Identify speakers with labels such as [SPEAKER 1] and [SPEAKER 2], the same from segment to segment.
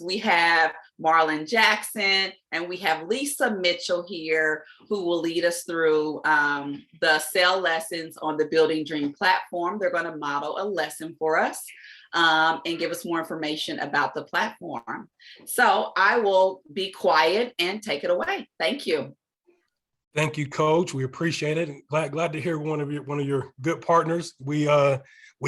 [SPEAKER 1] We have Marlon Jackson and we have Lisa Mitchell here who will lead us through the SEL lessons on the Building Dream platform. They're going to model a lesson for us and give us more information about the platform. So I will be quiet and take it away. Thank you.
[SPEAKER 2] Thank you, Coach. We appreciate it. Glad to hear one of your good partners. We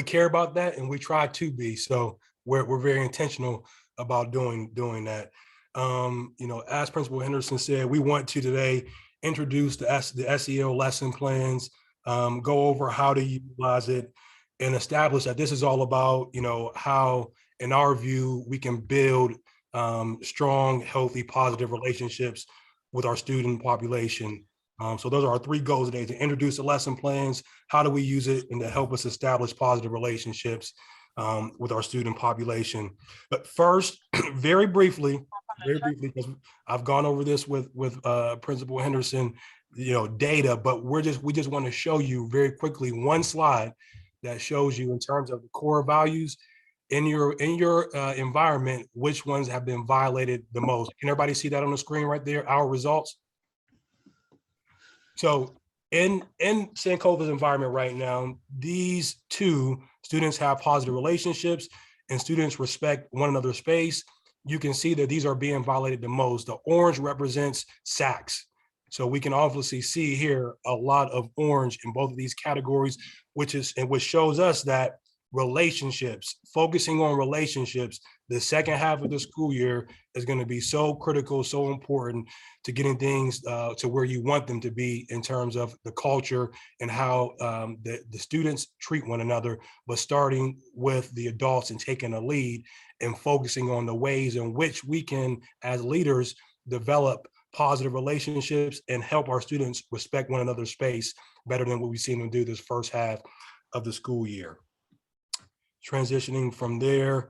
[SPEAKER 2] care about that, and we try to be. So we're very intentional about doing that. As Principal Henderson said, we want to today introduce the SEL lesson plans, go over how to utilize it, and establish that this is all about how, in our view, we can build strong, healthy, positive relationships with our student population. So those are our three goals today: to introduce the lesson plans, how do we use it, and to help us establish positive relationships with our student population. But first, very briefly, because I've gone over this with Principal Henderson, data, but we just want to show you very quickly one slide that shows you, in terms of the core values in your environment, which ones have been violated the most. Can everybody see that on the screen right there? Our results. So in Sankofa's environment right now, these two, students have positive relationships and students respect one another's space. You can see that these are being violated the most. The orange represents SACs. So we can obviously see here a lot of orange in both of these categories, which shows us that relationships, focusing on relationships, the second half of the school year is going to be so critical, so important to getting things to where you want them to be in terms of the culture and how the students treat one another, but starting with the adults and taking a lead and focusing on the ways in which we can, as leaders, develop positive relationships and help our students respect one another's space better than what we've seen them do this first half of the school year. Transitioning from there,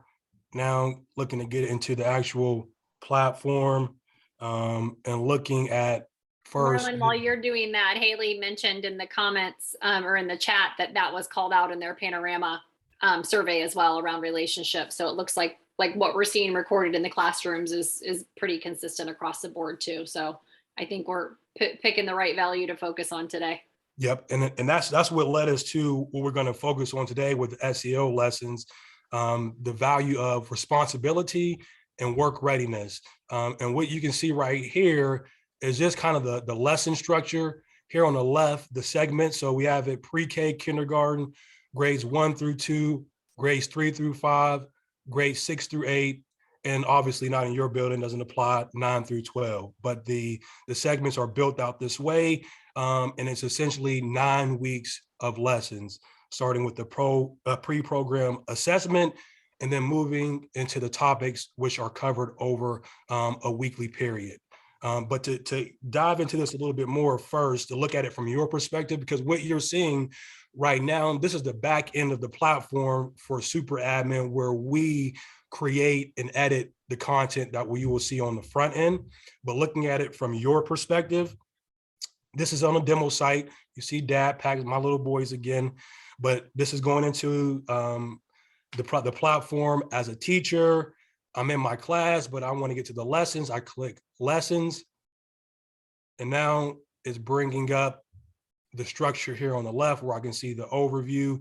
[SPEAKER 2] now looking to get into the actual platform and looking at first.
[SPEAKER 3] Marlon, while you're doing that, Haley mentioned in the comments or in the chat that was called out in their panorama survey as well around relationships. So it looks like what we're seeing recorded in the classrooms is pretty consistent across the board too. So I think we're picking the right value to focus on today.
[SPEAKER 2] Yep, and that's what led us to what we're going to focus on today with the SEL lessons, the value of responsibility and work readiness. And what you can see right here is just kind of the lesson structure. Here on the left, the segments. So we have it pre-K, kindergarten, grades 1 through 2, grades 3 through 5, grades 6 through 8, and obviously not in your building, doesn't apply 9 through 12. But the segments are built out this way. And it's essentially 9 weeks of lessons, starting with the pre-program assessment and then moving into the topics which are covered over a weekly period. But to dive into this a little bit more first, to look at it from your perspective, because what you're seeing right now, this is the back end of the platform for Super Admin, where we create and edit the content that you will see on the front end. But looking at it from your perspective, this is on a demo site. You see Dad Packs, my little boys again, but this is going into the platform as a teacher. I'm in my class, but I want to get to the lessons. I click lessons, and now it's bringing up the structure here on the left where I can see the overview.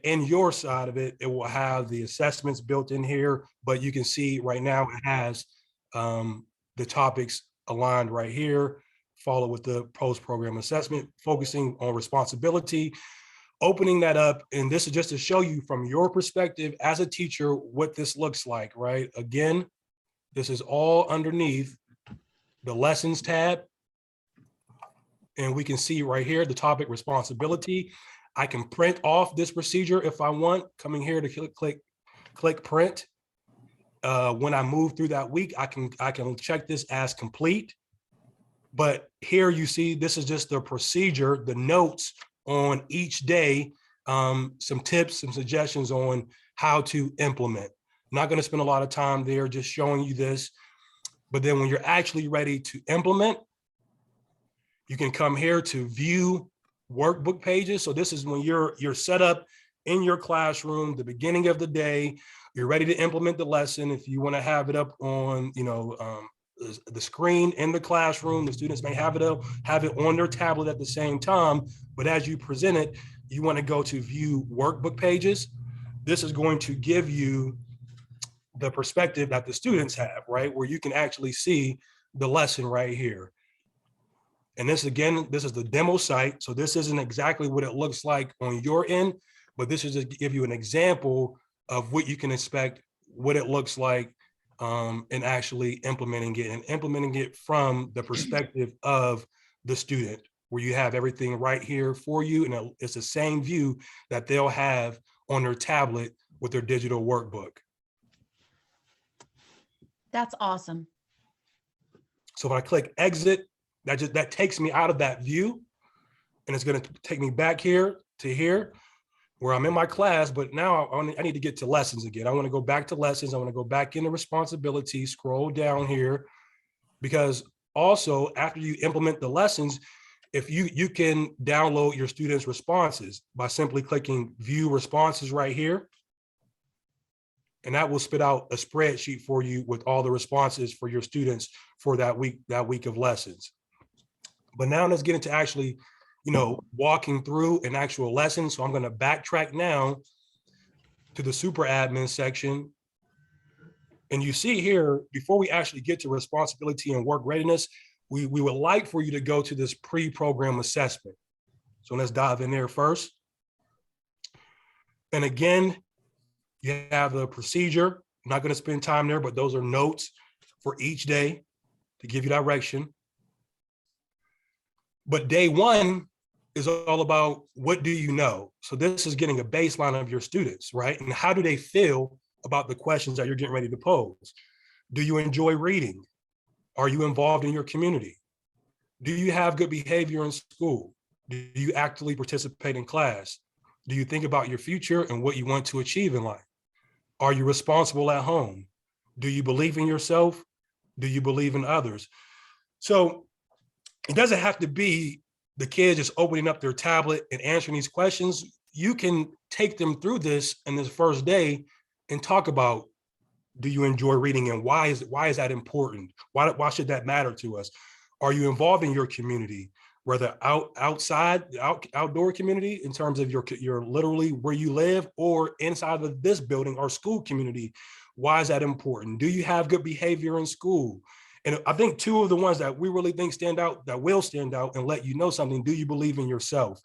[SPEAKER 2] In your side of it, it will have the assessments built in here, but you can see right now it has the topics aligned right here, followed with the post-program assessment, focusing on responsibility, opening that up. And this is just to show you from your perspective as a teacher what this looks like, right? Again, this is all underneath the lessons tab. And we can see right here, the topic responsibility. I can print off this procedure if I want, coming here to click print. When I move through that week, I can check this as complete. But here you see, this is just the procedure, the notes on each day, some tips, some suggestions on how to implement. I'm not going to spend a lot of time there, just showing you this. But then when you're actually ready to implement, you can come here to view workbook pages. So this is when you're set up in your classroom, the beginning of the day, you're ready to implement the lesson. If you want to have it up on, the screen in the classroom, the students may have it on their tablet at the same time. But as you present it, you want to go to view workbook pages. This is going to give you the perspective that the students have, right? Where you can actually see the lesson right here. And this, again, this is the demo site. So this isn't exactly what it looks like on your end, but this is to give you an example of what you can expect, what it looks like, and actually implementing it from the perspective of the student, where you have everything right here for you. And it's the same view that they'll have on their tablet with their digital workbook.
[SPEAKER 4] That's awesome.
[SPEAKER 2] So when I click exit, that takes me out of that view, and it's going to take me back here to here where I'm in my class. But now I need to get to lessons again. I want to go back to lessons. I want to go back into responsibility, scroll down here, because also after you implement the lessons, if you can download your students' responses by simply clicking view responses right here. And that will spit out a spreadsheet for you with all the responses for your students for that week of lessons. But now let's get into actually, walking through an actual lesson. So I'm going to backtrack now to the super admin section. And you see here, before we actually get to responsibility and work readiness, we would like for you to go to this pre-program assessment. So let's dive in there first. And again, you have the procedure. I'm not going to spend time there, but those are notes for each day to give you direction. But day one is all about what do you know? So this is getting a baseline of your students, right? And how do they feel about the questions that you're getting ready to pose? Do you enjoy reading? Are you involved in your community? Do you have good behavior in school? Do you actively participate in class? Do you think about your future and what you want to achieve in life? Are you responsible at home? Do you believe in yourself? Do you believe in others? So it doesn't have to be the kids just opening up their tablet and answering these questions. You can take them through this in this first day and talk about, do you enjoy reading, and why is that important? Why should that matter to us? Are you involved in your community, whether outdoor community in terms of your literally where you live, or inside of this building or school community? Why is that important? Do you have good behavior in school? And I think two of the ones that we really think stand out, that will stand out and let you know something: do you believe in yourself?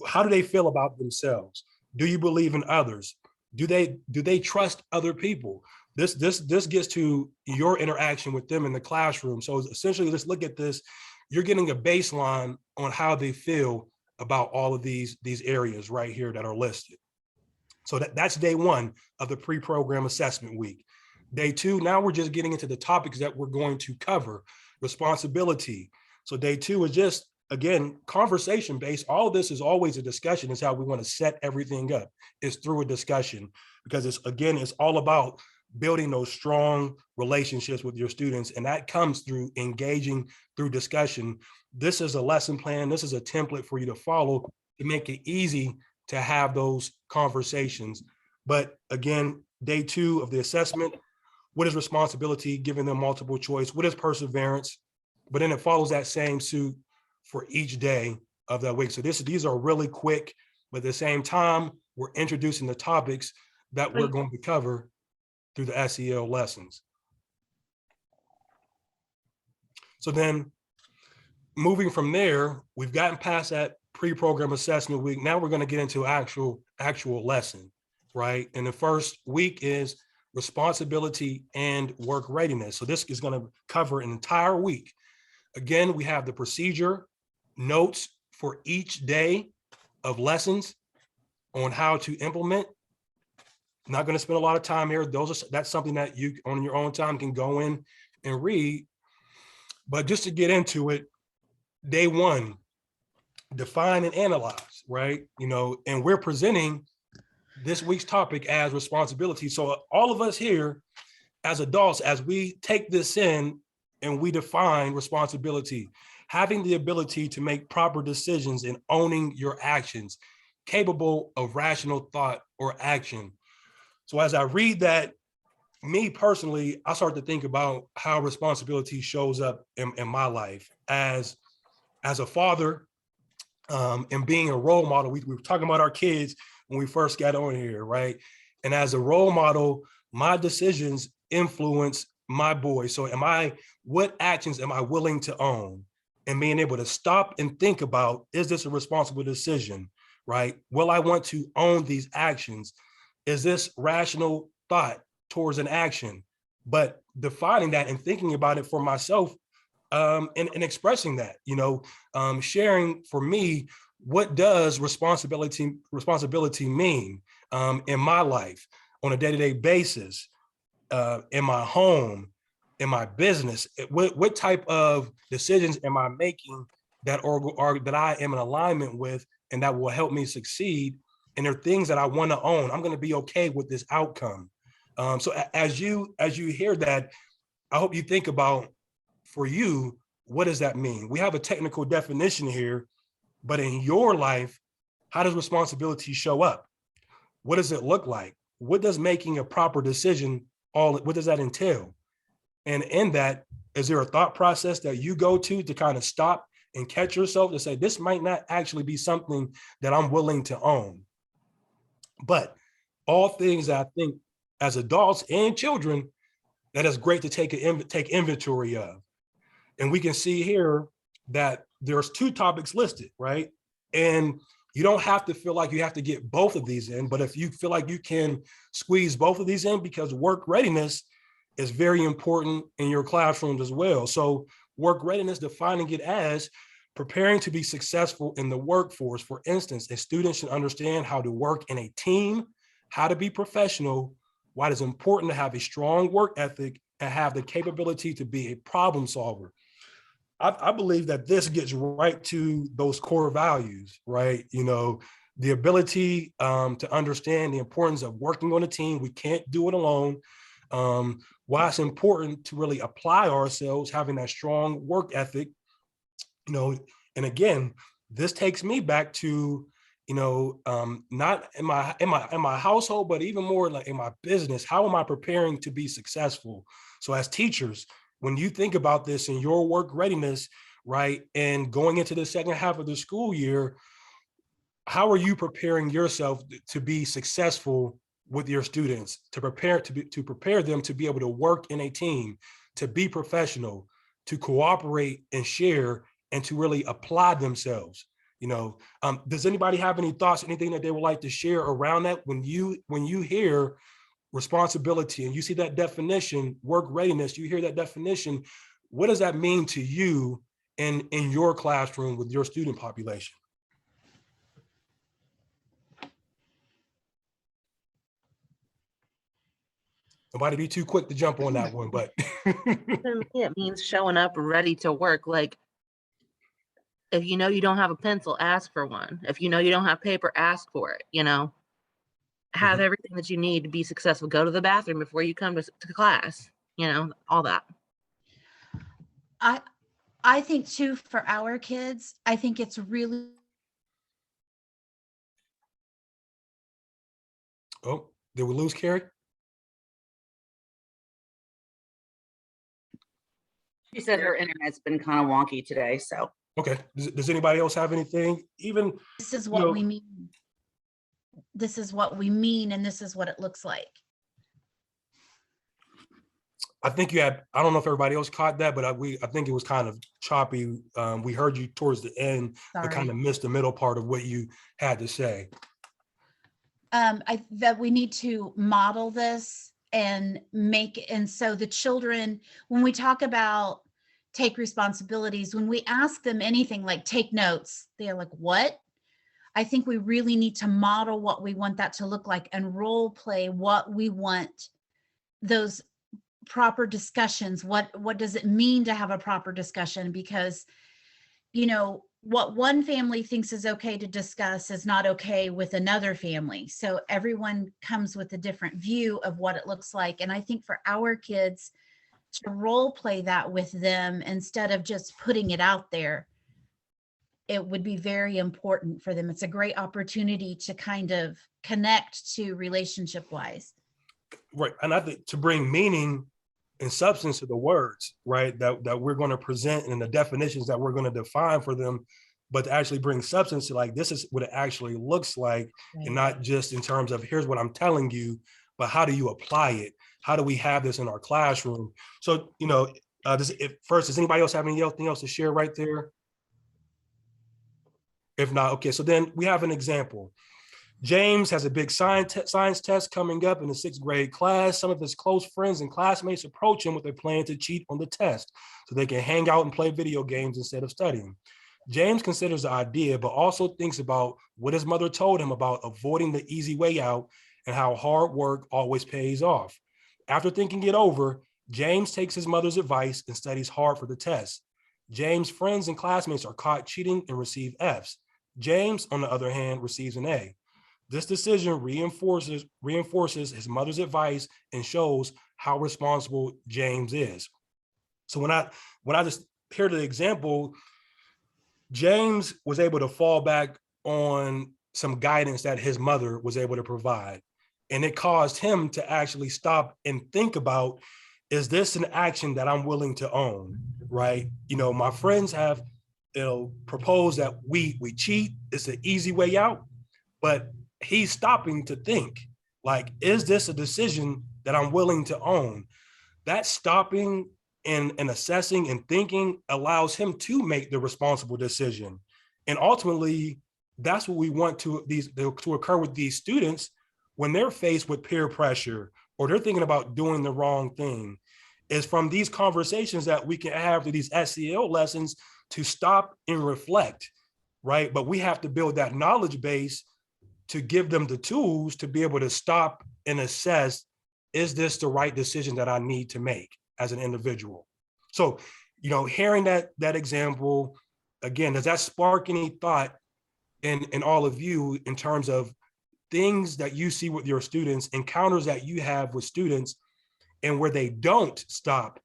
[SPEAKER 2] How do they feel about themselves? Do you believe in others? Do they trust other people? This gets to your interaction with them in the classroom. So essentially, let's look at this. You're getting a baseline on how they feel about all of these areas right here that are listed. So that's day one of the pre-program assessment week. Day two, now we're just getting into the topics that we're going to cover. Responsibility. So day two is just, again, conversation based. All of this is always a discussion. Is how we want to set everything up. It's through a discussion, because it's all about building those strong relationships with your students. And that comes through engaging through discussion. This is a lesson plan. This is a template for you to follow to make it easy to have those conversations. But again, day two of the assessment, what is responsibility? Giving them multiple choice. What is perseverance? But then it follows that same suit for each day of that week. So these are really quick, but at the same time, we're introducing the topics that we're going to cover through the SEL lessons. So then moving from there, we've gotten past that pre-program assessment week. Now we're going to get into actual lesson, right? And the first week is responsibility and work readiness. So this is going to cover an entire week. Again, we have the procedure, notes for each day of lessons on how to implement. Not going to spend a lot of time here. That's something that you on your own time can go in and read. But just to get into it, day one, define and analyze, right? And we're presenting this week's topic as responsibility. So all of us here as adults, as we take this in and we define responsibility, having the ability to make proper decisions and owning your actions, capable of rational thought or action. So as I read that, me personally, I start to think about how responsibility shows up in my life as a father, and being a role model. We were talking about our kids when we first got on here, right? And as a role model, my decisions influence my boys. So what actions am I willing to own? And being able to stop and think about, is this a responsible decision, right? Will I want to own these actions? Is this rational thought towards an action? But defining that and thinking about it for myself, and expressing that, sharing for me, what does responsibility mean in my life on a day-to-day basis, in my home, in my business? What type of decisions am I making that are that I am in alignment with and that will help me succeed? And there are things that I want to own. I'm going to be okay with this outcome. So as you hear that, I hope you think about, for you, what does that mean? We have a technical definition here, but in your life, how does responsibility show up? What does it look like? What does making a proper decision, what does that entail? And in that, is there a thought process that you go to kind of stop and catch yourself to say, this might not actually be something that I'm willing to own? But all things that I think as adults and children, that is great to take inventory of. And we can see here that there's 2 topics listed, right? And you don't have to feel like you have to get both of these in, but if you feel like you can squeeze both of these in, because work readiness is very important in your classrooms as well. So work readiness, defining it as preparing to be successful in the workforce. For instance, a student should understand how to work in a team, how to be professional, why it is important to have a strong work ethic and have the capability to be a problem solver. I believe that this gets right to those core values, right? The ability to understand the importance of working on a team. We can't do it alone. Why it's important to really apply ourselves, having that strong work ethic, and again, this takes me back to, not in my household, but even more like in my business. How am I preparing to be successful? So as teachers, when you think about this in your work readiness, right, and going into the second half of the school year, how are you preparing yourself to be successful with your students, to prepare them to be able to work in a team, to be professional, to cooperate and share, and to really apply themselves? Does anybody have any thoughts, anything that they would like to share around that? When you hear responsibility and you see that definition, work readiness, you hear that definition, what does that mean to you in your classroom with your student population? Nobody be too quick to jump on that one, but
[SPEAKER 4] To me, it means showing up ready to work. Like, if you know you don't have a pencil, ask for one. If you know you don't have paper, ask for it. Have everything that you need to be successful. Go to the bathroom before you come to class, all that.
[SPEAKER 5] I think too, for our kids, I think it's really.
[SPEAKER 2] Oh, did we lose Carrie?
[SPEAKER 6] She said her internet's been kind of wonky today, so.
[SPEAKER 2] Okay. Does anybody else have anything? Even
[SPEAKER 5] This is what we mean. This is what we mean, and this is what it looks like.
[SPEAKER 2] I think you had, I don't know if everybody else caught that, but I think it was kind of choppy. We heard you towards the end, but kind of missed the middle part of what you had to say.
[SPEAKER 5] That we need to model this and so the children, when we talk about take responsibilities, when we ask them anything like take notes, they're like, what? I think we really need to model what we want that to look like and role play what we want, those proper discussions. What does it mean to have a proper discussion? Because, what one family thinks is okay to discuss is not okay with another family. So everyone comes with a different view of what it looks like. And I think for our kids to role play that with them instead of just putting it out there, it would be very important for them. It's a great opportunity to kind of connect to relationship wise.
[SPEAKER 2] Right. And I think to bring meaning and substance to the words, right, that we're going to present and the definitions that we're going to define for them, but to actually bring substance to, like, this is what it actually looks like, and not just in terms of here's what I'm telling you, but how do you apply it? How do we have this in our classroom? So, you know, does anybody else have anything else to share right there? If not, okay, so then we have an example. James has a big science test coming up in the 6th grade class. Some of his close friends and classmates approach him with a plan to cheat on the test so they can hang out and play video games instead of studying. James considers the idea, but also thinks about what his mother told him about avoiding the easy way out and how hard work always pays off. After thinking it over, James takes his mother's advice and studies hard for the test. James' friends and classmates are caught cheating and receive Fs. James, on the other hand, receives an A. This decision reinforces his mother's advice and shows how responsible James is. So when I just hear the example, James was able to fall back on some guidance that his mother was able to provide. And it caused him to actually stop and think about, is this an action that I'm willing to own, right? You know, my friends have, proposed that we cheat. It's an easy way out, but he's stopping to think, like, is this a decision that I'm willing to own? That stopping and assessing and thinking allows him to make the responsible decision. And ultimately, that's what we want to occur with these students when they're faced with peer pressure or they're thinking about doing the wrong thing. Is from these conversations that we can have through these SEL lessons to stop and reflect, right? But we have to build that knowledge base to give them the tools to be able to stop and assess, is this the right decision that I need to make as an individual? So, you know, hearing that example, again, does that spark any thought in all of you in terms of things that you see with your students, encounters that you have with students, and where they don't stop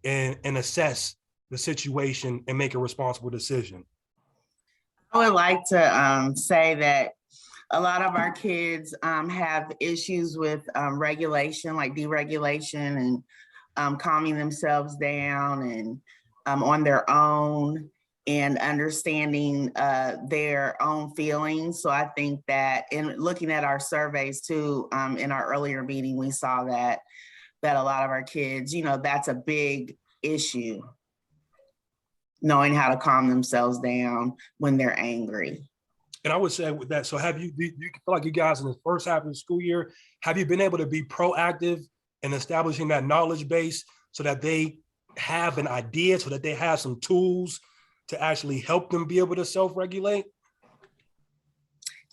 [SPEAKER 2] and assess the situation and make a responsible decision?
[SPEAKER 6] I would like to say that a lot of our kids have issues with regulation, like deregulation, and calming themselves down and on their own, and understanding their own feelings. So I think that in looking at our surveys too, in our earlier meeting, we saw that a lot of our kids, you know, that's a big issue, knowing how to calm themselves down when they're angry.
[SPEAKER 2] And I would say with that, so do you feel like you guys in the first half of the school year, have you been able to be proactive in establishing that knowledge base so that they have an idea, so that they have some tools to actually help them be able to self-regulate?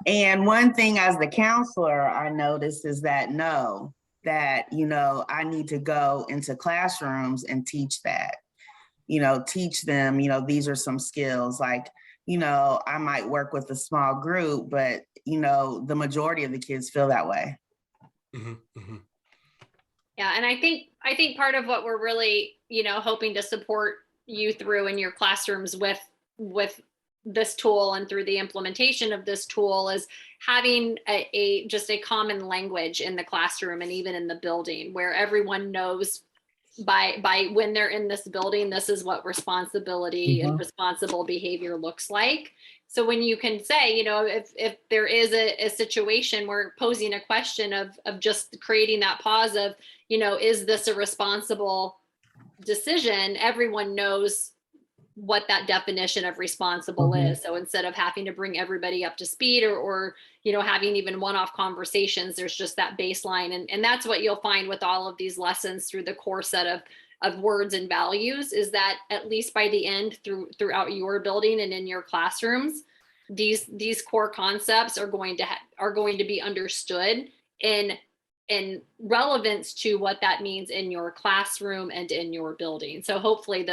[SPEAKER 6] And one thing as the counselor I noticed is that you know, I need to go into classrooms and teach that, you know, teach them, you know, these are some skills, like, you know, I might work with a small group, but, you know, the majority of the kids feel that way.
[SPEAKER 2] Mm-hmm, mm-hmm.
[SPEAKER 3] Yeah, and I think part of what we're really, you know, hoping to support you through in your classrooms with this tool and through the implementation of this tool is having just a common language in the classroom and even in the building where everyone knows by when they're in this building, this is what responsibility and responsible behavior looks like. So when you can say, you know, if there is a situation where posing a question of just creating that pause of, you know, is this a responsible decision, everyone knows what that definition of responsible is. So instead of having to bring everybody up to speed or you know, having even one-off conversations, there's just that baseline. And that's what you'll find with all of these lessons through the core set of words and values, is that at least by the end throughout your building and in your classrooms, these core concepts are going to be understood in relevance to what that means in your classroom and in your building. So hopefully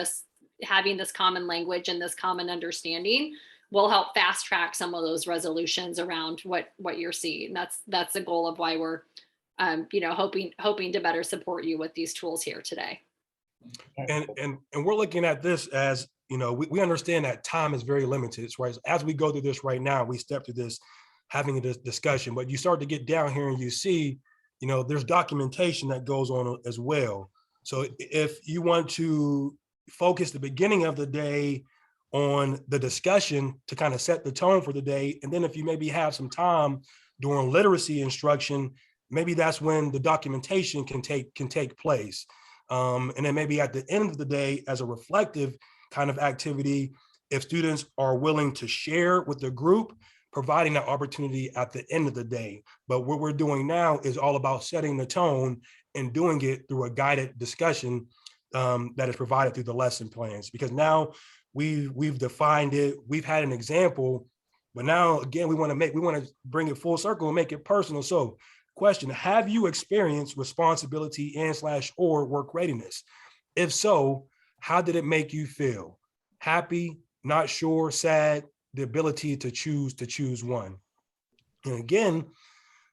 [SPEAKER 3] having this common language and this common understanding will help fast track some of those resolutions around what you're seeing. That's the goal of why we're you know, hoping to better support you with these tools here today.
[SPEAKER 2] And we're looking at this as we understand that time is very limited, right? So as we go through this right now, we step through this, having a discussion, but you start to get down here and you see, there's documentation that goes on as well. So if you want to focus the beginning of the day on the discussion to kind of set the tone for the day, and then if you maybe have some time during literacy instruction, maybe that's when the documentation can take place. And then maybe at the end of the day, as a reflective kind of activity, if students are willing to share with the group, providing that opportunity at the end of the day. But what we're doing now is all about setting the tone and doing it through a guided discussion that is provided through the lesson plans. Because now we've defined it, we've had an example, but now again, we want to bring it full circle and make it personal. So question, have you experienced responsibility and/or work readiness? If so, how did it make you feel? Happy, not sure, sad, the ability to choose one. And again,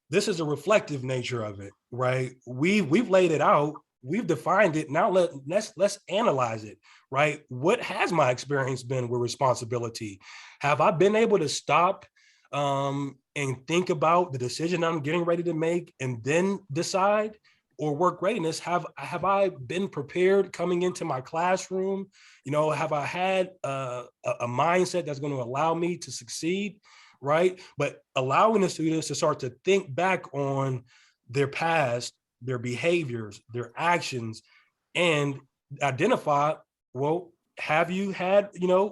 [SPEAKER 2] this is a reflective nature of it, right? We've laid it out, we've defined it. Now let's analyze it, right? What has my experience been with responsibility? Have I been able to stop and think about the decision I'm getting ready to make and then decide? Or work readiness, have I been prepared coming into my classroom? Have I had a mindset that's going to allow me to succeed, right? But allowing the students to start to think back on their past, their behaviors, their actions, and identify, well, have you had,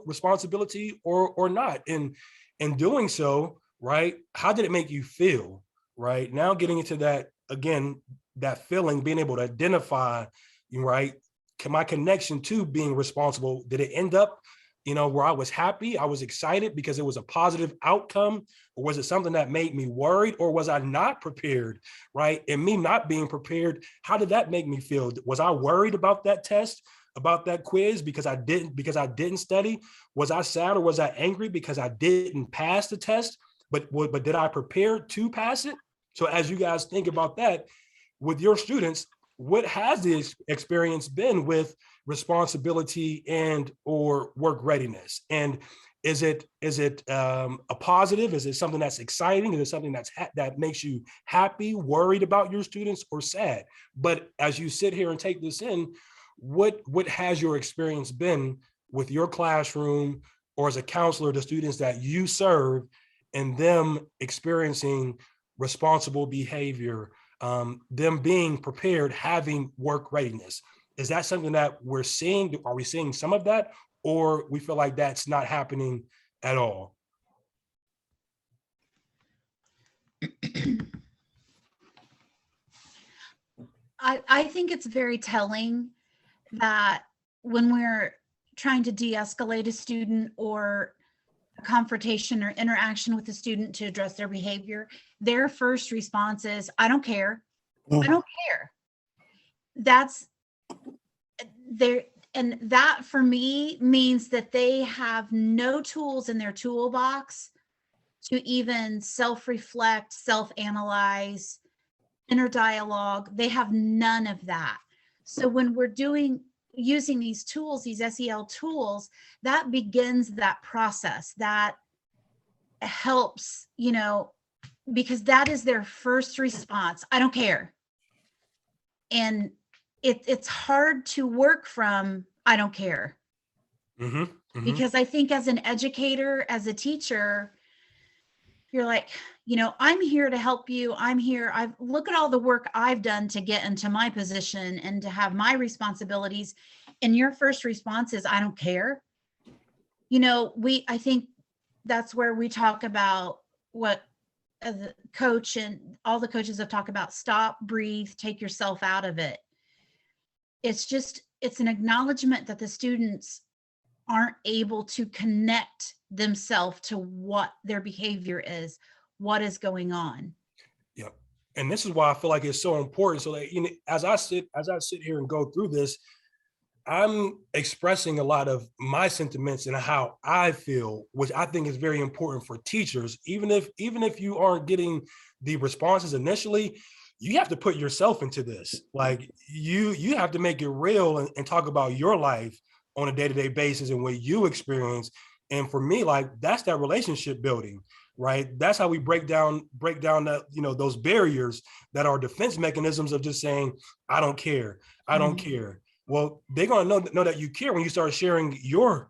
[SPEAKER 2] responsibility or not? And in doing so, right, how did it make you feel, right? Now getting into that, again, that feeling, being able to identify, right, my connection to being responsible, did it end up, where I was happy, I was excited because it was a positive outcome, or was it something that made me worried, or was I not prepared, right? And me not being prepared, how did that make me feel? Was I worried about that test, about that quiz because I didn't study? Was I sad or was I angry because I didn't pass the test? But did I prepare to pass it? So as you guys think about that, with your students, what has the experience been with responsibility and or work readiness? And is it a positive? Is it something that's exciting? Is it something that makes you happy, worried about your students, or sad? But as you sit here and take this in, what has your experience been with your classroom or as a counselor, the students that you serve, and them experiencing responsible behavior, them being prepared, having work readiness? Is that something that we're seeing? Are we seeing some of that, or we feel like that's not happening at all?
[SPEAKER 5] I think it's very telling that when we're trying to de-escalate a student or a confrontation or interaction with a student to address their behavior, their first response is, I don't care. I don't care. That's there. And that for me means that they have no tools in their toolbox to even self-reflect, self-analyze, inner dialogue. They have none of that. So when we're using these tools, these SEL tools, that begins that process. That helps, because that is their first response. I don't care. And it's hard to work from, I don't care.
[SPEAKER 2] Mm-hmm, mm-hmm.
[SPEAKER 5] Because I think as an educator, as a teacher, you're like, I'm here to help you. I'm here. Look at all the work I've done to get into my position and to have my responsibilities. And your first response is, I don't care. I think that's where we talk about what the coach and all the coaches have talked about: stop, breathe, take yourself out of it. It's an acknowledgement that the students aren't able to connect themselves to what their behavior is, what is going on.
[SPEAKER 2] Yep. And this is why I feel like it's so important. So that, as I sit here and go through this, I'm expressing a lot of my sentiments and how I feel, which I think is very important for teachers. Even if you aren't getting the responses initially, you have to put yourself into this. Like you have to make it real and talk about your life, on a day-to-day basis and what you experience. And for me, like, that's that relationship building, right? That's how we break down that, those barriers that are defense mechanisms of just saying, I don't care. I don't care. Well, they're going to know that you care when you start sharing your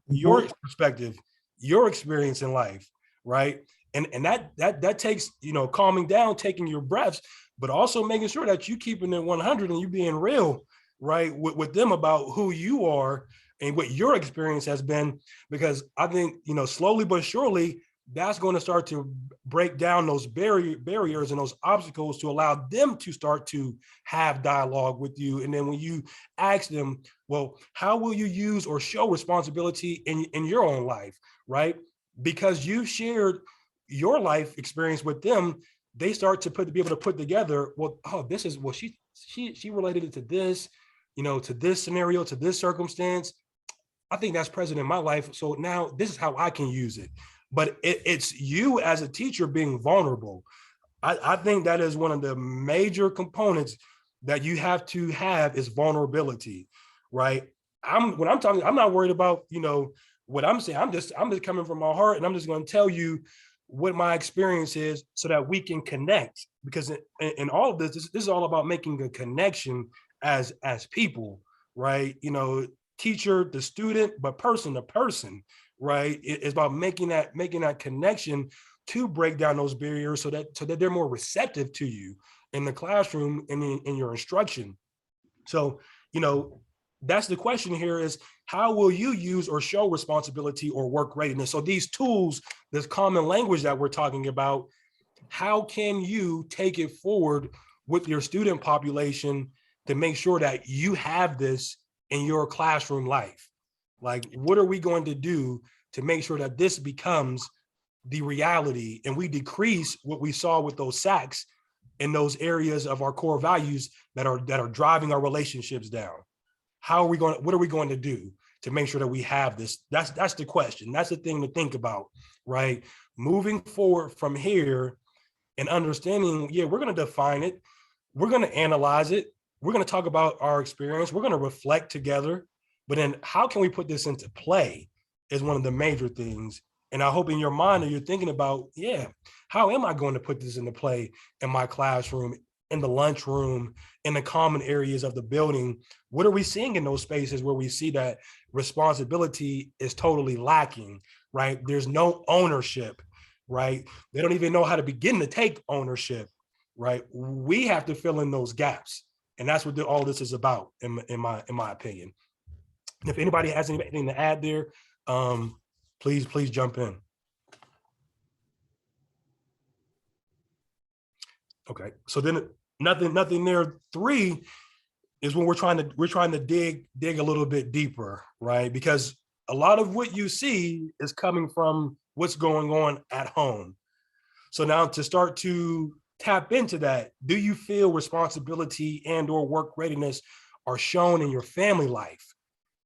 [SPEAKER 2] perspective, your experience in life, right? And that takes, calming down, taking your breaths, but also making sure that you keeping it 100 and you being real, right, with them about who you are and what your experience has been. Because I think, slowly but surely, that's going to start to break down those barriers and those obstacles to allow them to start to have dialogue with you. And then when you ask them, well, how will you use or show responsibility in your own life, right? Because you shared your life experience with them, they start to be able to put together, well, oh, this is, well, she related it to this, to this scenario, to this circumstance. I think that's present in my life. So now this is how I can use it. But it's you as a teacher being vulnerable. I think that is one of the major components that you have to have is vulnerability, right? When I'm talking, I'm not worried about, what I'm saying. I'm just coming from my heart, and I'm just going to tell you what my experience is so that we can connect. Because in all of this is all about making a connection as people, right? Teacher to student, but person to person, right? It's about making that connection to break down those barriers so that they're more receptive to you in the classroom and in your instruction. So, that's the question here is, how will you use or show responsibility or work readiness? So these tools, this common language that we're talking about, how can you take it forward with your student population to make sure that you have this in your classroom life? Like, what are we going to do to make sure that this becomes the reality and we decrease what we saw with those sacks in those areas of our core values that are driving our relationships down? What are we going to do to make sure that we have this? That's the question. That's the thing to think about, right? Moving forward from here and understanding, we're going to define it. We're going to analyze it. We're going to talk about our experience. We're going to reflect together. But then how can we put this into play is one of the major things. And I hope in your mind that you're thinking about, how am I going to put this into play in my classroom, in the lunchroom, in the common areas of the building? What are we seeing in those spaces where we see that responsibility is totally lacking, right? There's no ownership, right? They don't even know how to begin to take ownership, right? We have to fill in those gaps. And that's what all this is about, in my opinion. If anybody has anything to add there, please jump in. Okay, so then nothing there. 3 is when we're trying to dig a little bit deeper, right? Because a lot of what you see is coming from what's going on at home. So now to start to tap into that, do you feel responsibility and or work readiness are shown in your family life?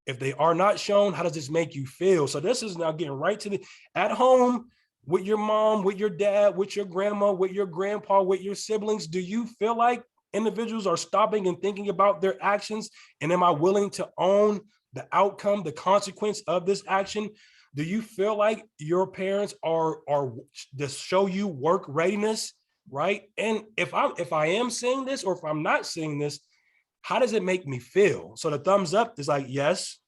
[SPEAKER 2] If they are not shown, how does this make you feel? So this is now getting right to at home with your mom, with your dad, with your grandma, with your grandpa, with your siblings. Do you feel like individuals are stopping and thinking about their actions? And am I willing to own the outcome, the consequence of this action? Do you feel like your parents are to show you work readiness, right? And if I am seeing this, or if I'm not seeing this, how does it make me feel? So the thumbs up is like, yes,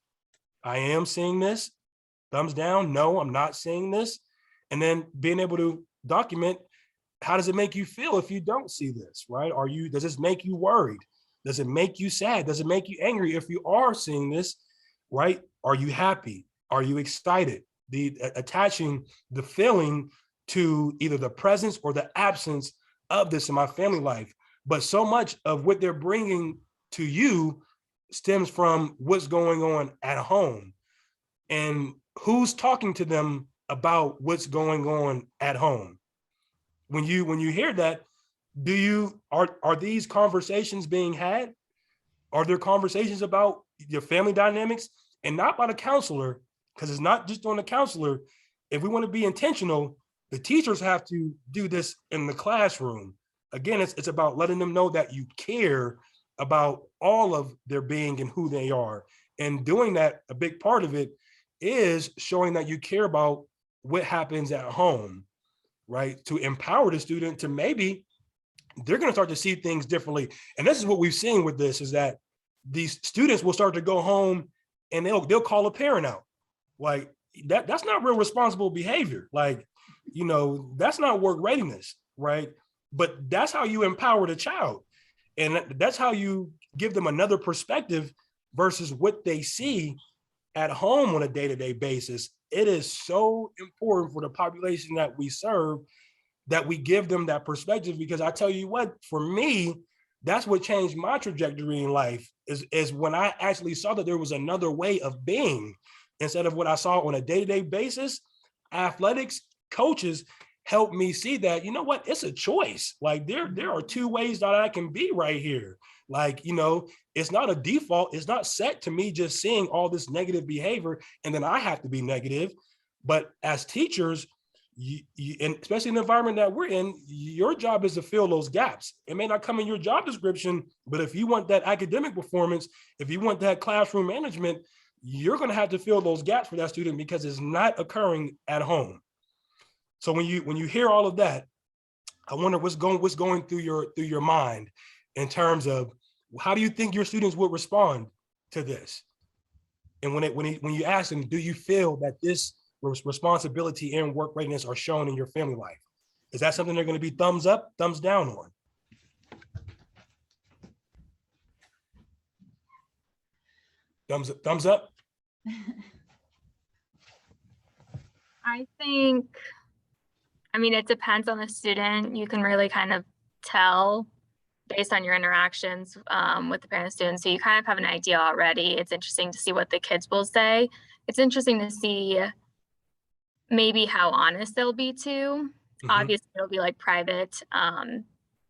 [SPEAKER 2] I am seeing this. Thumbs down, no, I'm not seeing this. And then being able to document, how does it make you feel if you don't see this, right? Does this make you worried? Does it make you sad? Does it make you angry if you are seeing this, right? Are you happy? Are you excited? Attaching the feeling to either the presence or the absence of this in my family life. But so much of what they're bringing to you stems from what's going on at home and who's talking to them about what's going on at home. When you hear that, are these conversations being had? Are there conversations about your family dynamics, and not by the counselor? Because it's not just on the counselor. If we want to be intentional, the teachers have to do this in the classroom. Again, it's about letting them know that you care about all of their being and who they are, And doing that, a big part of it is showing that you care about what happens at home, right? To empower the student to maybe they're going to start to see things differently. And this is what we've seen with this, is that these students will start to go home and they'll call a parent out. Like that's not real responsible behavior. Like, you know, that's not work readiness, right? But that's how you empower the child. And that's how you give them another perspective versus what they see at home on a day-to-day basis. It is so important for the population that we serve that we give them that perspective, because I tell you what, for me, that's what changed my trajectory in life is when I actually saw that there was another way of being instead of what I saw on a day-to-day basis. Athletics coaches helped me see that, you know what, it's a choice. Like there are two ways that I can be right here. Like, you know, it's not a default. It's not set to me just seeing all this negative behavior and then I have to be negative. But as teachers, and especially in the environment that we're in, your job is to fill those gaps. It may not come in your job description, but if you want that academic performance, if you want that classroom management, you're going to have to fill those gaps for that student because it's not occurring at home. So when you hear all of that, I wonder what's going through your mind in terms of how do you think your students would respond to this? And when you ask them, do you feel that this responsibility and work readiness are shown in your family life? Is that something they're going to be thumbs up, thumbs down on? Thumbs up?
[SPEAKER 7] I think, I mean, it depends on the student. You can really kind of tell based on your interactions with the parent students. So you kind of have an idea already. It's interesting to see what the kids will say. It's interesting to see maybe how honest they'll be too. Mm-hmm. Obviously it'll be like private,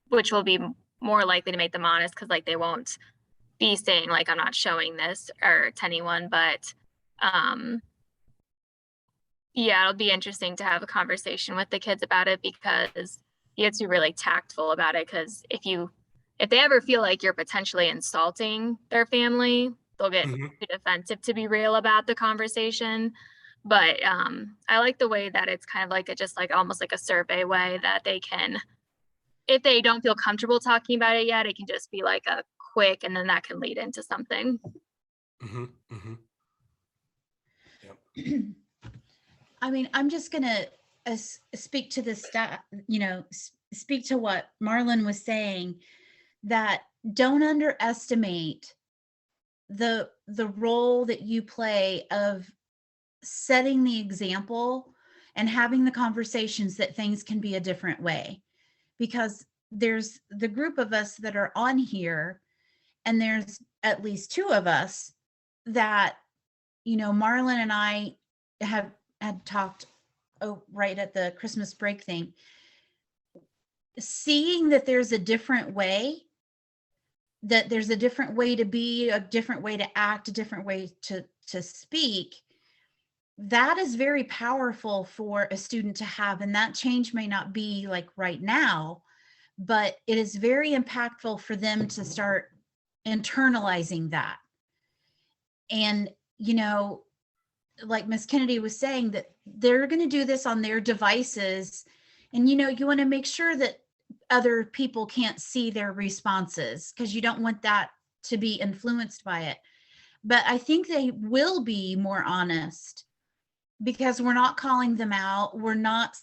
[SPEAKER 7] which will be more likely to make them honest because like they won't be saying like, I'm not showing this or to anyone, but yeah, it'll be interesting to have a conversation with the kids about it because you have to be really tactful about it. Because if they ever feel like you're potentially insulting their family, they'll get too defensive to be real about the conversation. But I like the way that it's kind of like just like almost like a survey way that they can, if they don't feel comfortable talking about it yet, it can just be like a quick, and then that can lead into something.
[SPEAKER 5] Yep. I mean, I'm just gonna speak to this, speak to what Marlon was saying, that don't underestimate the role that you play of setting the example and having the conversations that things can be a different way. Because there's the group of us that are on here, and there's at least two of us that, Marlon and I had talked right at the Christmas break thing, seeing that there's a different way, that there's a different way to be, a different way to act, a different way to speak. That is very powerful for a student to have. And that change may not be like right now, but it is very impactful for them to start internalizing that. And, like Ms. Kennedy was saying, that they're going to do this on their devices. And, you want to make sure that other people can't see their responses because you don't want that to be influenced by it. But I think they will be more honest because we're not calling them out. We're not,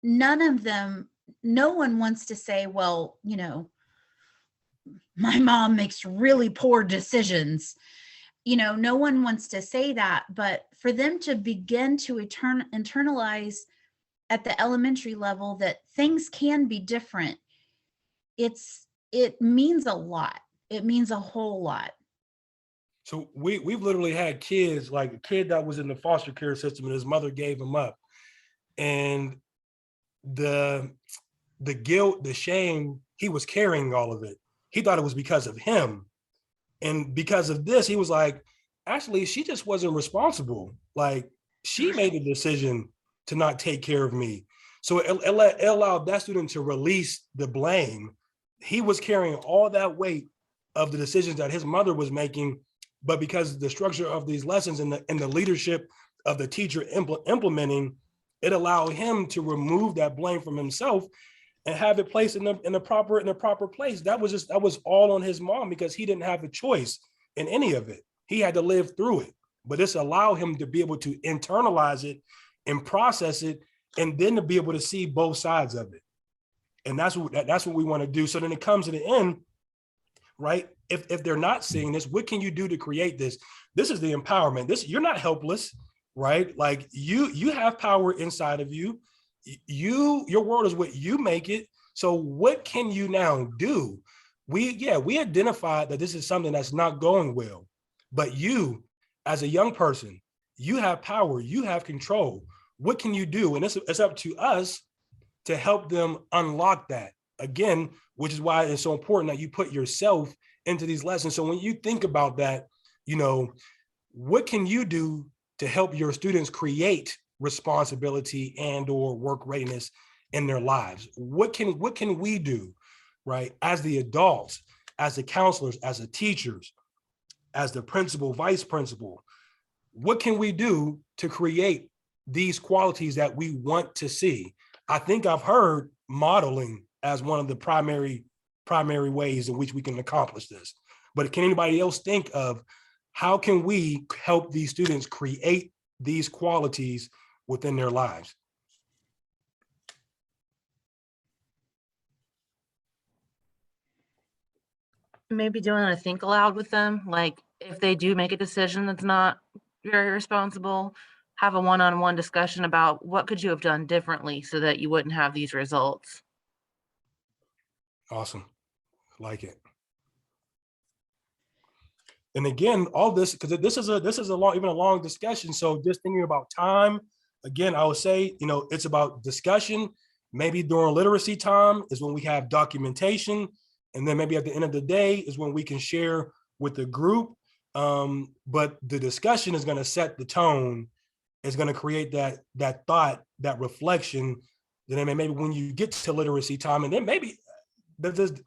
[SPEAKER 5] none of them, no one wants to say, well, my mom makes really poor decisions. No one wants to say that, but for them to begin to internalize at the elementary level that things can be different, it means a lot. It means a whole lot.
[SPEAKER 2] So we've literally had kids, like a kid that was in the foster care system and his mother gave him up. And the guilt, the shame, he was carrying all of it. He thought it was because of him. And because of this, he was like, actually, she just wasn't responsible. Like she made a decision to not take care of me. So it allowed that student to release the blame. He was carrying all that weight of the decisions that his mother was making but because the structure of these lessons and the leadership of the teacher implementing, it allowed him to remove that blame from himself and have it placed in the proper place. That was all on his mom, because he didn't have a choice in any of it. He had to live through it. But this allowed him to be able to internalize it and process it, and then to be able to see both sides of it. And that's what we want to do. So then it comes to the end, right? If they're not seeing this, what can you do to create this? This is the empowerment. You're not helpless, right? Like you have power inside of you. Your world is what you make it. So what can you now do? We identified that this is something that's not going well, but you, as a young person, you have power, you have control. What can you do? And it's up to us to help them unlock that again, which is why it's so important that you put yourself into these lessons. So when you think about that, what can you do to help your students create responsibility and or work readiness in their lives? What can we do, right? As the adults, as the counselors, as the teachers, as the principal, vice principal, what can we do to create these qualities that we want to see? I think I've heard modeling as one of the primary ways in which we can accomplish this. But can anybody else think of how can we help these students create these qualities within their lives?
[SPEAKER 4] Maybe doing a think aloud with them. Like if they do make a decision that's not very responsible, have a one-on-one discussion about what could you have done differently so that you wouldn't have these results.
[SPEAKER 2] Awesome. Like it. And again, all this, because this is a long discussion. So just thinking about time, again, I would say, it's about discussion. Maybe during literacy time is when we have documentation. And then maybe at the end of the day is when we can share with the group. But the discussion is going to set the tone. It's going to create that thought, that reflection. Then maybe when you get to literacy time, and then maybe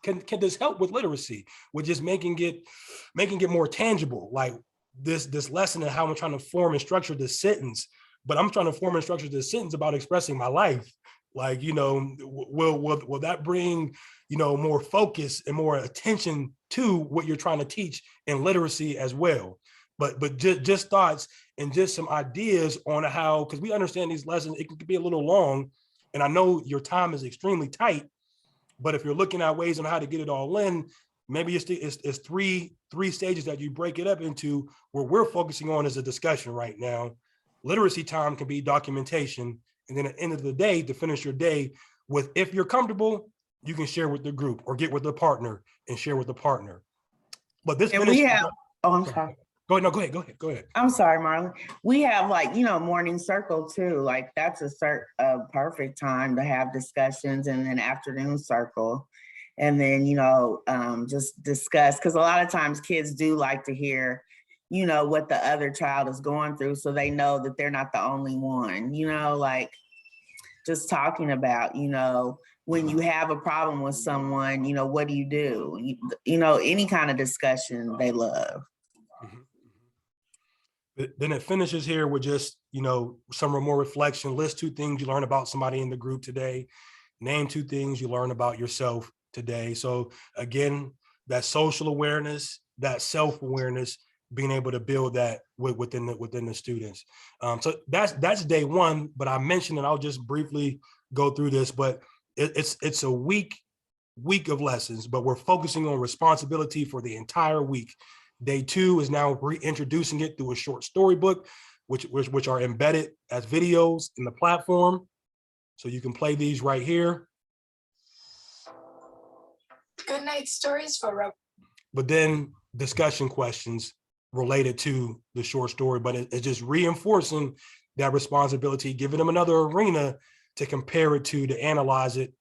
[SPEAKER 2] can this help with literacy, with just making it more tangible, like this lesson and how I'm trying to form and structure this sentence. But I'm trying to form and structure this sentence about expressing my life. Like, will that bring, more focus and more attention to what you're trying to teach in literacy as well. But just thoughts and just some ideas on how, because we understand these lessons, it can be a little long. And I know your time is extremely tight, but if you're looking at ways on how to get it all in, maybe it's three stages that you break it up into. Where we're focusing on is a discussion right now. Literacy time can be documentation. And then at the end of the day, to finish your day with, if you're comfortable, you can share with the group or get with the partner and share with the partner. But this,
[SPEAKER 6] and we have, oh, I'm sorry.
[SPEAKER 2] Go ahead. No, go ahead.
[SPEAKER 6] I'm sorry, Marlon. We have morning circle too. Like that's a perfect time to have discussions, and then afternoon circle. And then, just discuss, because a lot of times kids do like to hear, what the other child is going through, so they know that they're not the only one, like just talking about, when you have a problem with someone, what do you do? Any kind of discussion they love.
[SPEAKER 2] Then it finishes here with just, some more reflection. List 2 things you learned about somebody in the group today. Name 2 things you learned about yourself today. So again, that social awareness, that self-awareness, being able to build that within the students. So that's day 1, but I mentioned, and I'll just briefly go through this, but it's a week of lessons, but we're focusing on responsibility for the entire week. Day 2 is now reintroducing it through a short storybook, which are embedded as videos in the platform. So you can play these right here.
[SPEAKER 8] Good night stories for Rob.
[SPEAKER 2] But then discussion questions related to the short story, but it's just reinforcing that responsibility, giving them another arena to compare it to analyze it.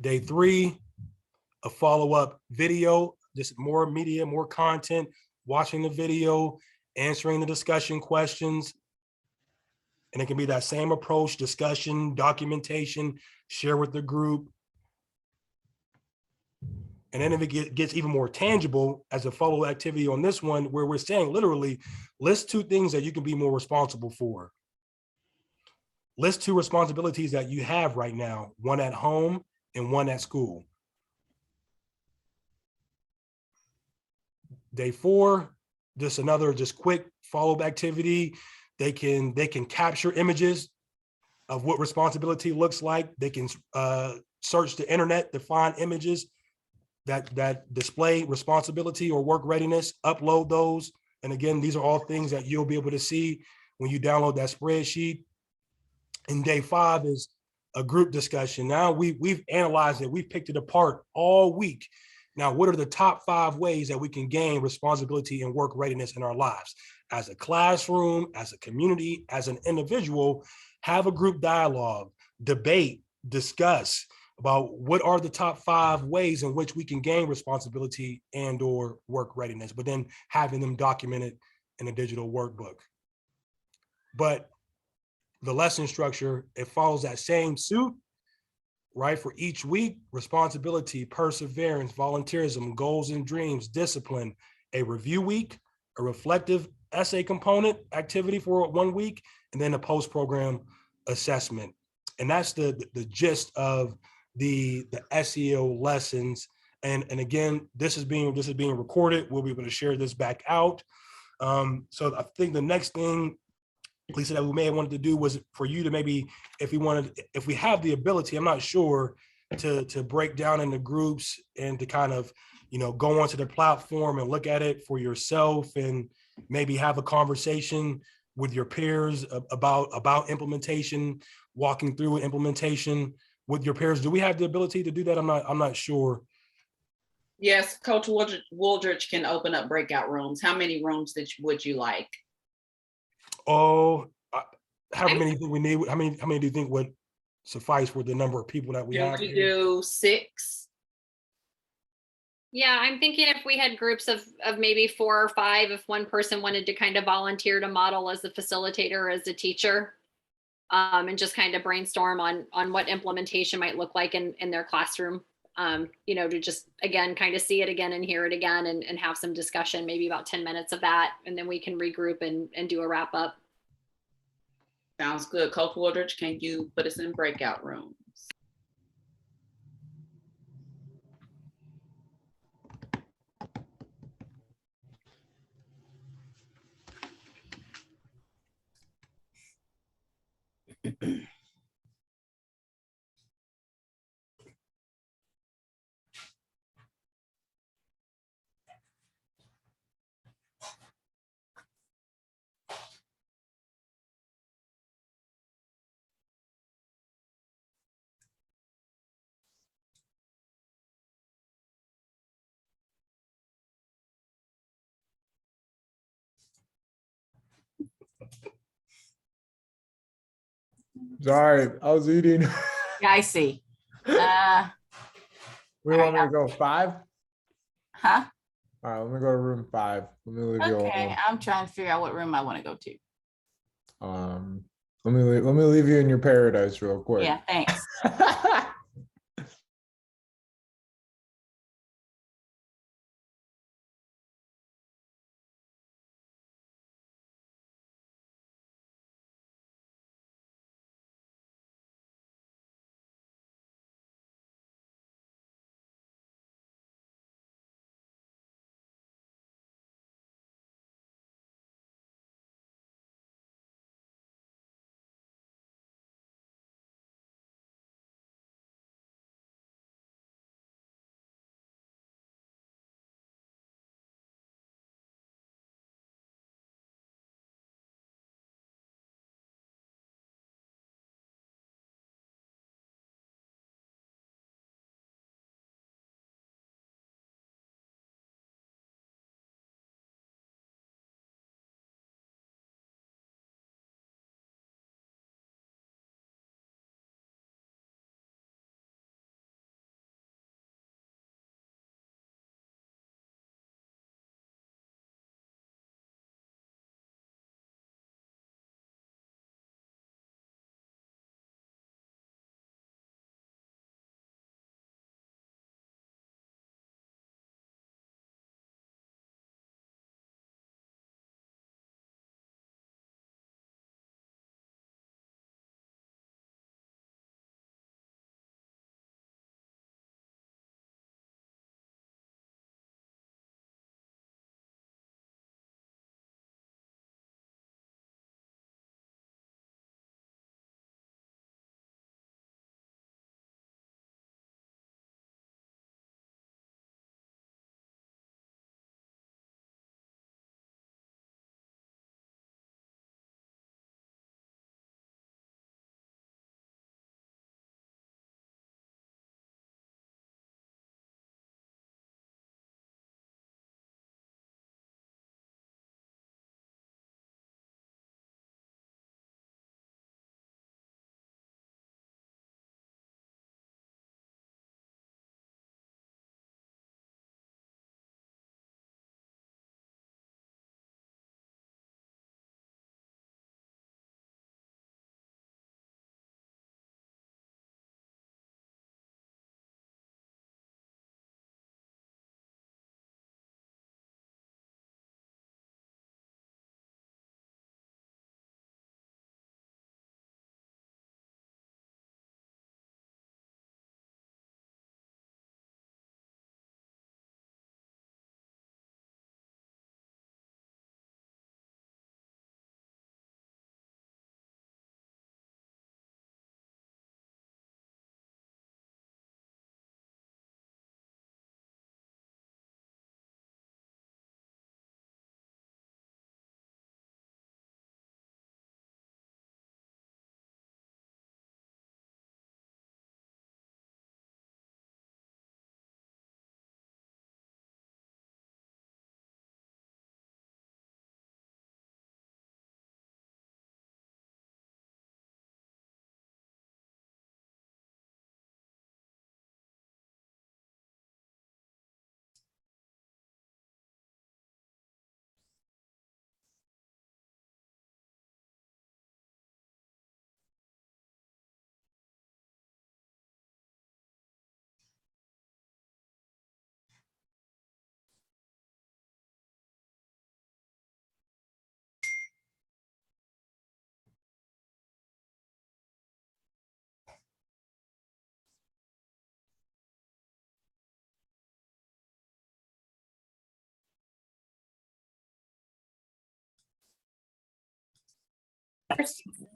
[SPEAKER 2] Day 3, a follow-up video, just more media, more content, watching the video, answering the discussion questions. And it can be that same approach, discussion, documentation, share with the group. And then if it gets even more tangible as a follow activity on this one, where we're saying literally, list 2 things that you can be more responsible for. List 2 responsibilities that you have right now, one at home and one at school. Day 4, just another quick follow-up activity. They can capture images of what responsibility looks like. They can search the internet to find images that display responsibility or work readiness, upload those. And again, these are all things that you'll be able to see when you download that spreadsheet. And day 5 is a group discussion. Now we've analyzed it, we've picked it apart all week. Now, what are the top 5 ways that we can gain responsibility and work readiness in our lives? As a classroom, as a community, as an individual, have a group dialogue, debate, discuss about what are the top 5 ways in which we can gain responsibility and or work readiness, but then having them documented in a digital workbook. But the lesson structure, it follows that same suit, right? For each week, responsibility, perseverance, volunteerism, goals and dreams, discipline, a review week, a reflective essay component activity for 1 week, and then a post-program assessment. And that's the gist of the SEO lessons. And again, this is being recorded. We'll be able to share this back out. So I think the next thing, Lisa, that we may have wanted to do was for you to maybe, if we have the ability, I'm not sure, to break down into groups and to kind of, go onto the platform and look at it for yourself and maybe have a conversation with your peers about implementation, walking through implementation with your peers. Do we have the ability to do that? I'm not sure.
[SPEAKER 1] Yes, Coach Wooldridge can open up breakout rooms. How many rooms would you like?
[SPEAKER 2] Oh, however many we need. How many do you think would suffice for the number of people that we have?
[SPEAKER 1] Can we do 6?
[SPEAKER 3] Yeah, I'm thinking if we had groups of maybe 4 or 5, if one person wanted to kind of volunteer to model as a facilitator, as a teacher, and just kind of brainstorm on what implementation might look like in their classroom, to just, again, kind of see it again and hear it again and have some discussion, maybe about 10 minutes of that. And then we can regroup and do a wrap up.
[SPEAKER 1] Sounds good. Coach Wooldridge, can you put us in breakout rooms?
[SPEAKER 9] Sorry, I was eating.
[SPEAKER 10] Yeah, I see.
[SPEAKER 9] We want me to go 5?
[SPEAKER 10] Huh?
[SPEAKER 9] All right, let me go to room 5. Let me leave you
[SPEAKER 10] Okay,
[SPEAKER 9] alone.
[SPEAKER 10] I'm trying to figure out what room I want to go to.
[SPEAKER 9] Let me leave you in your paradise real quick.
[SPEAKER 10] Yeah, thanks.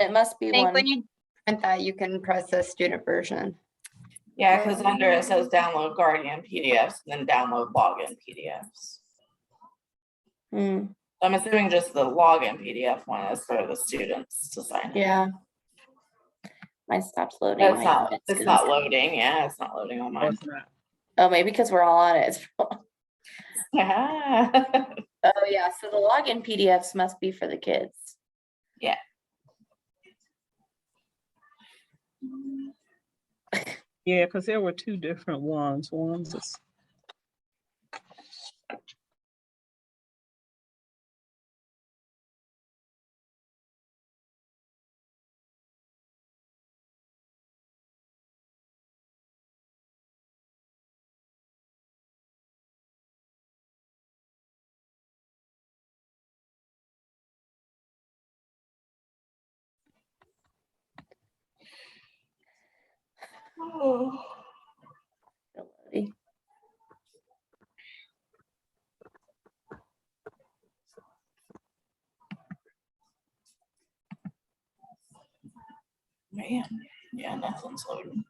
[SPEAKER 11] It must be
[SPEAKER 12] I think
[SPEAKER 11] one.
[SPEAKER 12] when you print that, you can press the student version.
[SPEAKER 13] Yeah, because under it says download Guardian PDFs and then download login PDFs.
[SPEAKER 11] Hmm.
[SPEAKER 13] I'm assuming just the login PDF one is for the students to sign in.
[SPEAKER 11] Yeah. Mine stops loading.
[SPEAKER 13] It's not loading. Yeah, it's not loading on mine.
[SPEAKER 11] Oh, maybe because we're all on it.
[SPEAKER 13] Yeah.
[SPEAKER 11] Oh yeah, so the login PDFs must be for the kids.
[SPEAKER 13] Yeah.
[SPEAKER 14] Yeah, because there were two different ones. One's is
[SPEAKER 13] Oh. Man, yeah, nothing's loading.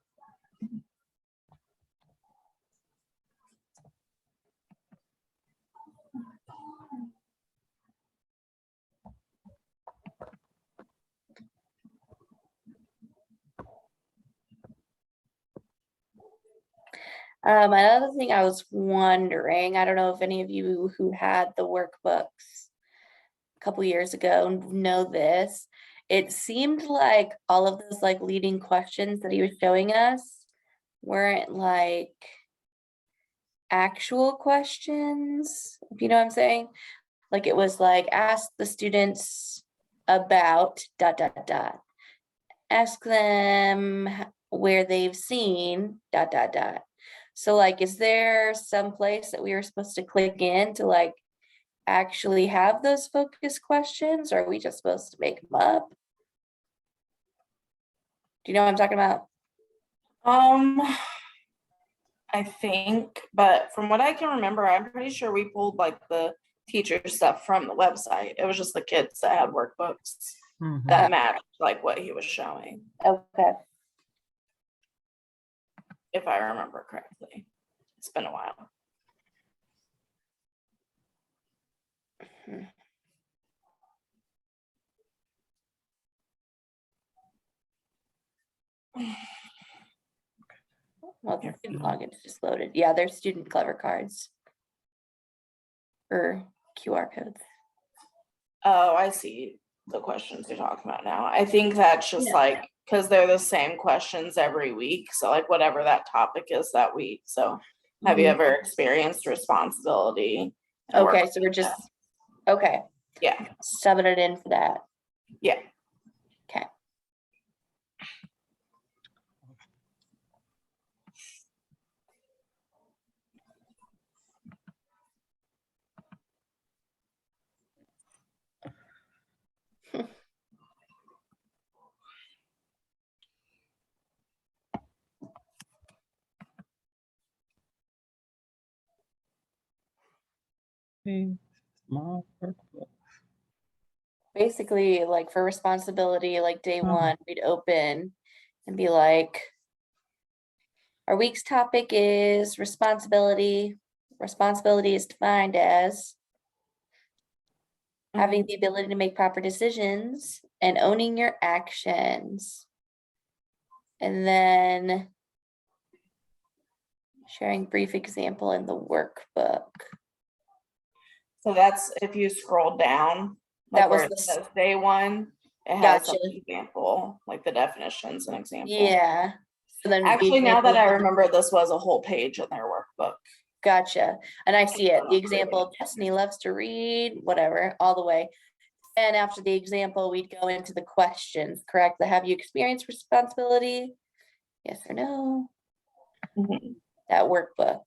[SPEAKER 11] Another thing I was wondering, I don't know if any of you who had the workbooks a couple years ago know this. It seemed like all of those like leading questions that he was showing us weren't like actual questions, if you know what I'm saying. Like it was like ask the students about ... Ask them where they've seen ... So like, is there some place that we were supposed to click in to like actually have those focus questions, or are we just supposed to make them up? Do you know what I'm talking about?
[SPEAKER 13] I think, but from what I can remember, I'm pretty sure we pulled like the teacher stuff from the website. It was just the kids that had workbooks that matched like what he was showing.
[SPEAKER 11] Okay.
[SPEAKER 13] If I remember correctly. It's been a while.
[SPEAKER 11] Well, the student login's just loaded. Yeah, they're student clever cards. Or QR codes.
[SPEAKER 13] Oh, I see the questions you're talking about now. I think that's just like, because they're the same questions every week. So like whatever that topic is that week. So have you ever experienced responsibility?
[SPEAKER 11] Okay, so we're just, okay.
[SPEAKER 13] Yeah.
[SPEAKER 11] Subbing it in for that.
[SPEAKER 13] Yeah.
[SPEAKER 11] Okay.
[SPEAKER 14] small workbook.
[SPEAKER 11] Basically, like for responsibility, like day one, we'd open and be like, our week's topic is responsibility. Responsibility is defined as having the ability to make proper decisions and owning your actions. And then sharing brief example in the workbook.
[SPEAKER 13] So that's if you scroll down, like
[SPEAKER 11] That was
[SPEAKER 13] where it
[SPEAKER 11] the
[SPEAKER 13] says day one, it has
[SPEAKER 11] Gotcha.
[SPEAKER 13] an example, like the definitions and examples.
[SPEAKER 11] Yeah. So then the
[SPEAKER 13] Actually, now that I
[SPEAKER 11] example-
[SPEAKER 13] remember, this was a whole page in their workbook.
[SPEAKER 11] Gotcha. And I see it. The example, Destiny loves to read, whatever, all the way. And after the example, we'd go into the questions, correct? Have you experienced responsibility? Yes or no? That workbook.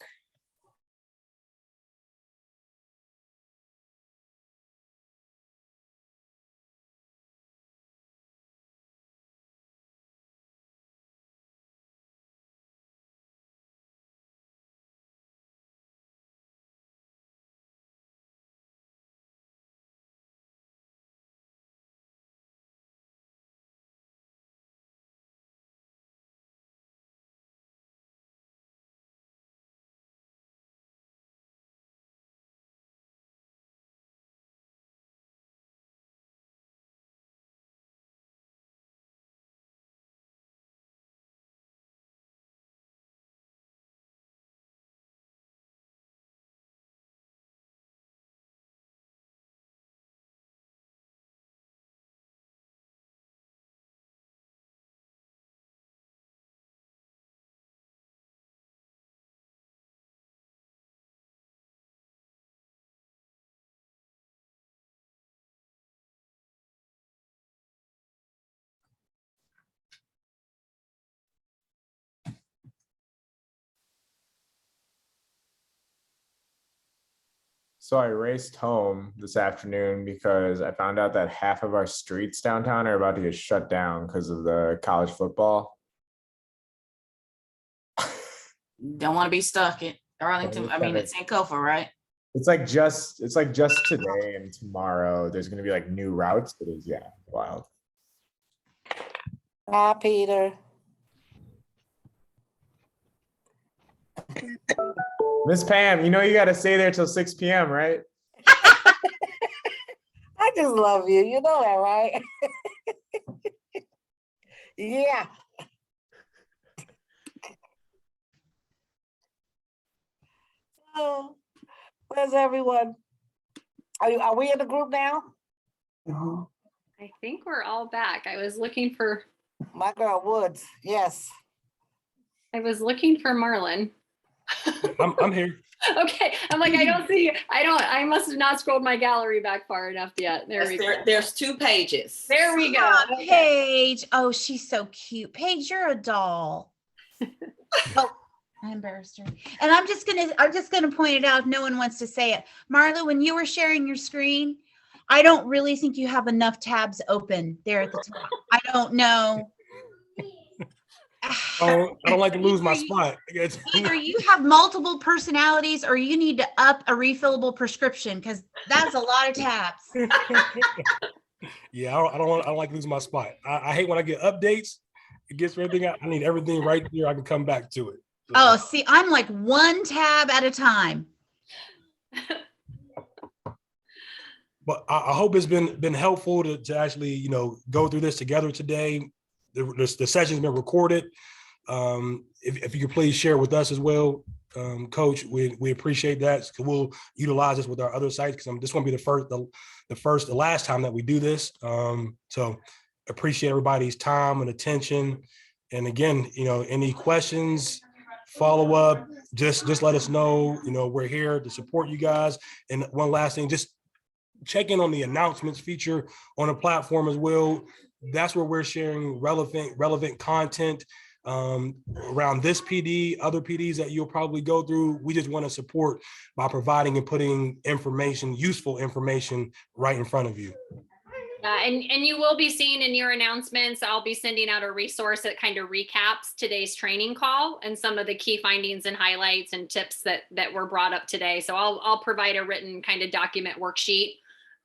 [SPEAKER 9] So I raced home this afternoon because I found out that half of our streets downtown are about to get shut down because of the college football.
[SPEAKER 10] Don't want to be stuck in Arlington. I mean, it's Sankofa, right?
[SPEAKER 9] It's like just today and tomorrow. There's gonna be like new routes, but it's wild.
[SPEAKER 11] Bye, Peter.
[SPEAKER 9] Miss Pam, you know you gotta stay there till 6 p.m., right?
[SPEAKER 11] I just love you. You know that, right? Yeah. Oh, where's everyone? Are we in the group now?
[SPEAKER 3] I think we're all back. I was looking for
[SPEAKER 11] My girl Woods, yes.
[SPEAKER 3] Marlon.
[SPEAKER 2] I'm here.
[SPEAKER 3] Okay, I'm like, I must have not scrolled my gallery back far enough yet. There we go.
[SPEAKER 1] There's 2 pages.
[SPEAKER 3] There we go.
[SPEAKER 5] Ah, Paige. Oh, she's so cute. Paige, you're a doll. Oh, I embarrassed her. And I'm just gonna point it out if no one wants to say it. Marla, when you were sharing your screen, I don't really think you have enough tabs open there at the top. I don't know.
[SPEAKER 2] I don't like to lose my spot.
[SPEAKER 5] Either you have multiple personalities or you need to up a refillable prescription because that's a lot of tabs.
[SPEAKER 2] Yeah, I don't like to lose my spot. I hate when I get updates. It gets everything out. I need everything right here. I can come back to it. So,
[SPEAKER 5] Oh, see, I'm like 1 tab at a time.
[SPEAKER 2] but I hope it's been helpful to actually go through this together today. The session's been recorded. If you could please share with us as well, Coach, we appreciate that. We'll utilize this with our other sites because this won't be the last time that we do this. So appreciate everybody's time and attention. And again, any questions, follow up, just let us know. We're here to support you guys. And one last thing, just check in on the announcements feature on the platform as well. That's where we're sharing relevant content around this PD, other PDs that you'll probably go through. We just want to support by providing and putting useful information right in front of you.
[SPEAKER 3] And you will be seeing in your announcements, I'll be sending out a resource that kind of recaps today's training call and some of the key findings and highlights and tips that were brought up today. So I'll provide a written kind of document worksheet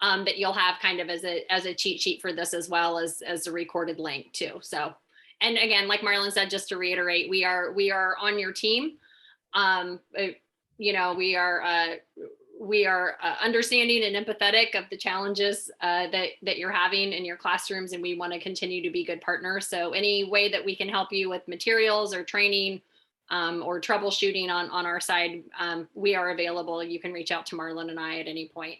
[SPEAKER 3] that you'll have kind of as a cheat sheet for this, as well as a recorded link too. So, and again, like Marlon said, just to reiterate, we are on your team. We are understanding and empathetic of the challenges that you're having in your classrooms, and we want to continue to be good partners. So any way that we can help you with materials or training or troubleshooting on our side, we are available. You can reach out to Marlon and I at any point.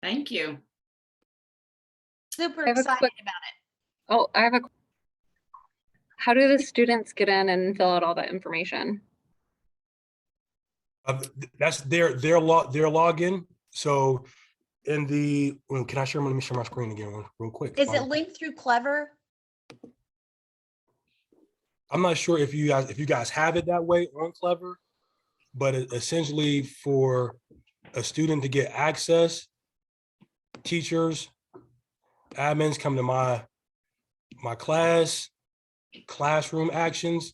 [SPEAKER 1] Thank you.
[SPEAKER 5] Super excited about it.
[SPEAKER 12] Oh, how do the students get in and fill out all that information?
[SPEAKER 2] That's their login. So can I share? Let me share my screen again real quick.
[SPEAKER 5] Is it linked through Clever?
[SPEAKER 2] I'm not sure if you guys have it that way on Clever, but essentially for a student to get access, teachers, admins come to my classroom actions.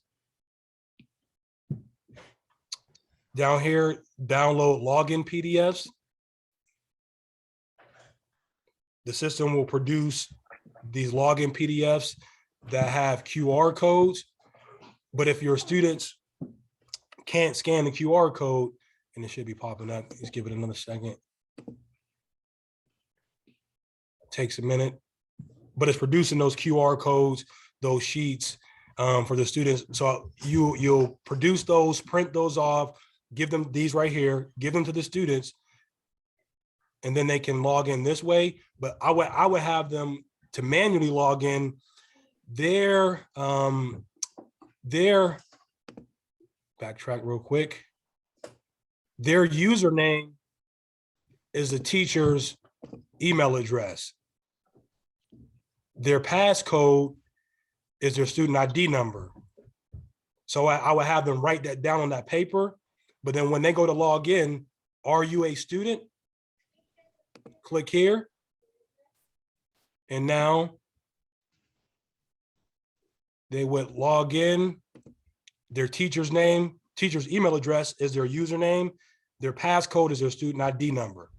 [SPEAKER 2] Down here, download login PDFs. The system will produce these login PDFs that have QR codes. But if your students can't scan the QR code, and it should be popping up, just give it another second. Takes a minute, but it's producing those QR codes, those sheets for the students. So you'll produce those, print those off, give them these right here, give them to the students, and then they can log in this way. But I would have them to manually log in their backtrack real quick. Their username is the teacher's email address. Their passcode is their student ID number. So I would have them write that down on that paper, But then when they go to log in, are you a student? Click here. And now they would log in. Their teacher's name, teacher's email address is their username. Their passcode is their student ID number.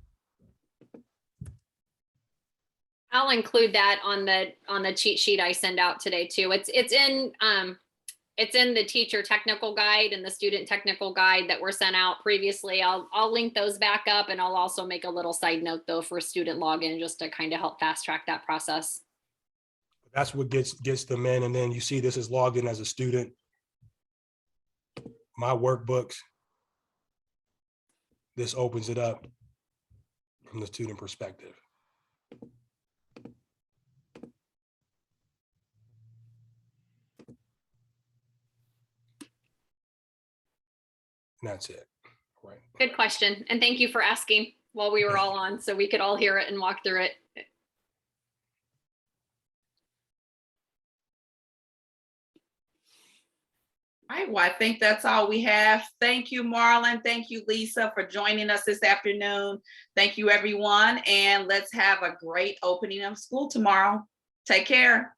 [SPEAKER 3] I'll include that on the cheat sheet I send out today too. It's in the teacher technical guide and the student technical guide that were sent out previously. I'll link those back up, and I'll also make a little side note though for student login, just to kind of help fast track that process.
[SPEAKER 2] That's what gets them in. And then you see this is logged in as a student. My workbooks. This opens it up from the student perspective. And that's it. Right.
[SPEAKER 3] Good question. And thank you for asking while we were all on, so we could all hear it and walk through it.
[SPEAKER 1] All right, well, I think that's all we have. Thank you, Marlon. Thank you, Lisa, for joining us this afternoon. Thank you, everyone. And let's have a great opening of school tomorrow. Take care.